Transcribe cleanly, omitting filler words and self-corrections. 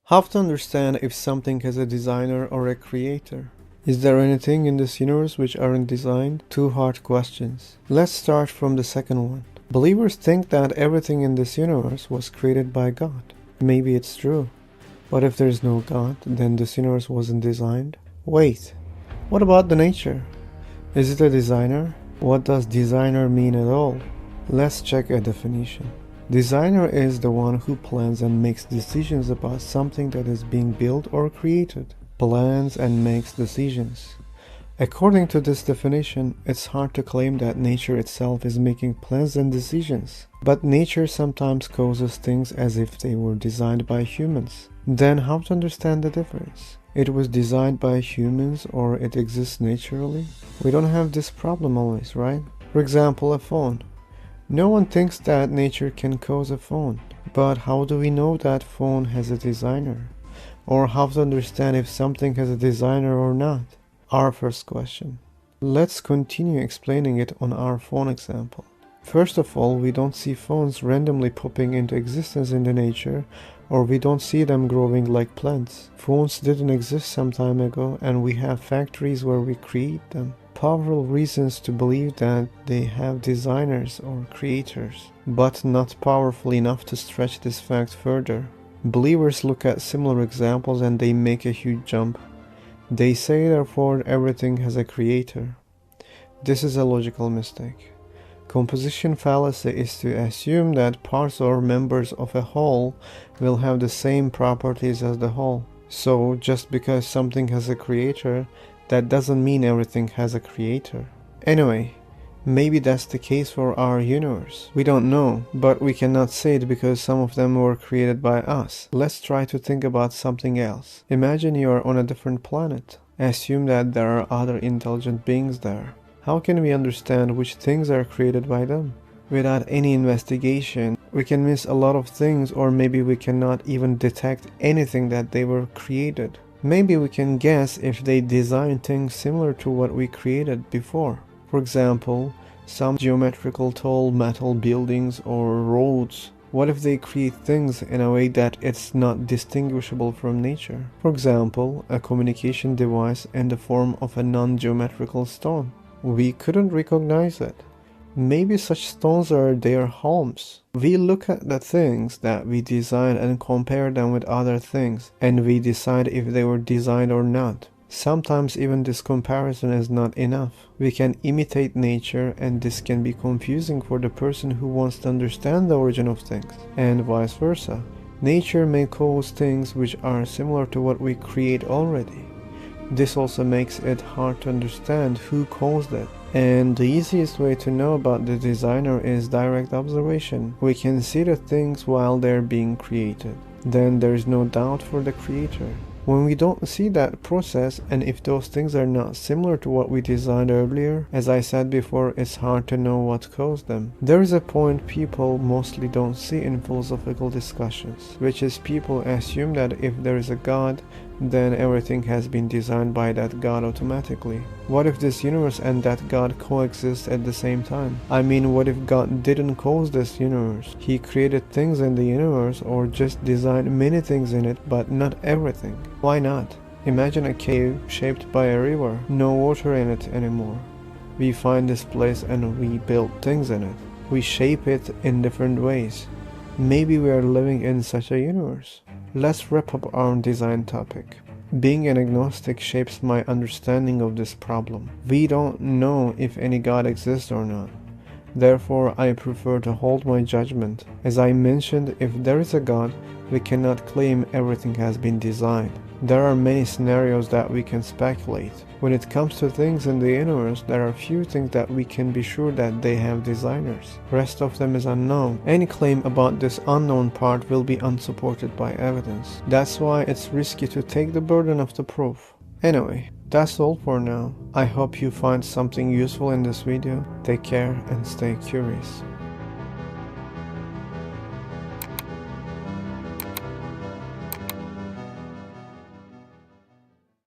How to understand if something has a designer or a creator? Is there anything in this universe which aren't designed? Two hard questions. Let's start from the second one. Believers think that everything in this universe was created by God. Maybe it's true. But if there's no God, then this universe wasn't designed? Wait, what about the nature? Is it a designer? What does designer mean at all? Let's check a definition. Designer is the one who plans and makes decisions about something that is being built or created. Plans and makes decisions. According to this definition, it's hard to claim that nature itself is making plans and decisions. But nature sometimes causes things as if they were designed by humans. Then how to understand the difference? It was designed by humans or it exists naturally? We don't have this problem always, right? For example, a phone. No one thinks that nature can cause a phone, but how do we know that phone has a designer? Or how to understand if something has a designer or not? Our first question. Let's continue explaining it on our phone example. First of all, we don't see phones randomly popping into existence in the nature, or we don't see them growing like plants. Phones didn't exist some time ago, and we have factories where we create them. Powerful reasons to believe that they have designers or creators, but not powerful enough to stretch this fact further. Believers look at similar examples and they make a huge jump. They say therefore everything has a creator. This is a logical mistake. Composition fallacy is to assume that parts or members of a whole will have the same properties as the whole. So just because something has a creator, that doesn't mean everything has a creator. Anyway, maybe that's the case for our universe. We don't know, but we cannot say it because some of them were created by us. Let's try to think about something else. Imagine you are on a different planet. Assume that there are other intelligent beings there. How can we understand which things are created by them? Without any investigation, we can miss a lot of things, or maybe we cannot even detect anything that they were created. Maybe we can guess if they design things similar to what we created before. For example, some geometrical tall metal buildings or roads. What if they create things in a way that it's not distinguishable from nature? For example, a communication device in the form of a non-geometrical stone. We couldn't recognize it. Maybe such stones are their homes. We look at the things that we design and compare them with other things, and we decide if they were designed or not. Sometimes even this comparison is not enough. We can imitate nature, and this can be confusing for the person who wants to understand the origin of things, and vice versa. Nature may cause things which are similar to what we create already. This also makes it hard to understand who caused it. And the easiest way to know about the designer is direct observation. We can see the things while they're being created. Then there is no doubt for the creator. When we don't see that process, and if those things are not similar to what we designed earlier, as I said before, it's hard to know what caused them. There is a point people mostly don't see in philosophical discussions, which is people assume that if there is a God, then everything has been designed by that God automatically. What if this universe and that God coexist at the same time? I mean, what if God didn't cause this universe? He created things in the universe or just designed many things in it, but not everything. Why not? Imagine a cave shaped by a river, no water in it anymore. We find this place and we build things in it. We shape it in different ways. Maybe we are living in such a universe. Let's wrap up our design topic. Being an agnostic shapes my understanding of this problem. We don't know if any God exists or not. Therefore, I prefer to hold my judgment. As I mentioned, if there is a God, we cannot claim everything has been designed. There are many scenarios that we can speculate. When it comes to things in the universe, there are few things that we can be sure that they have designers. Rest of them is unknown. Any claim about this unknown part will be unsupported by evidence. That's why it's risky to take the burden of the proof. Anyway, that's all for now. I hope you find something useful in this video. Take care and stay curious.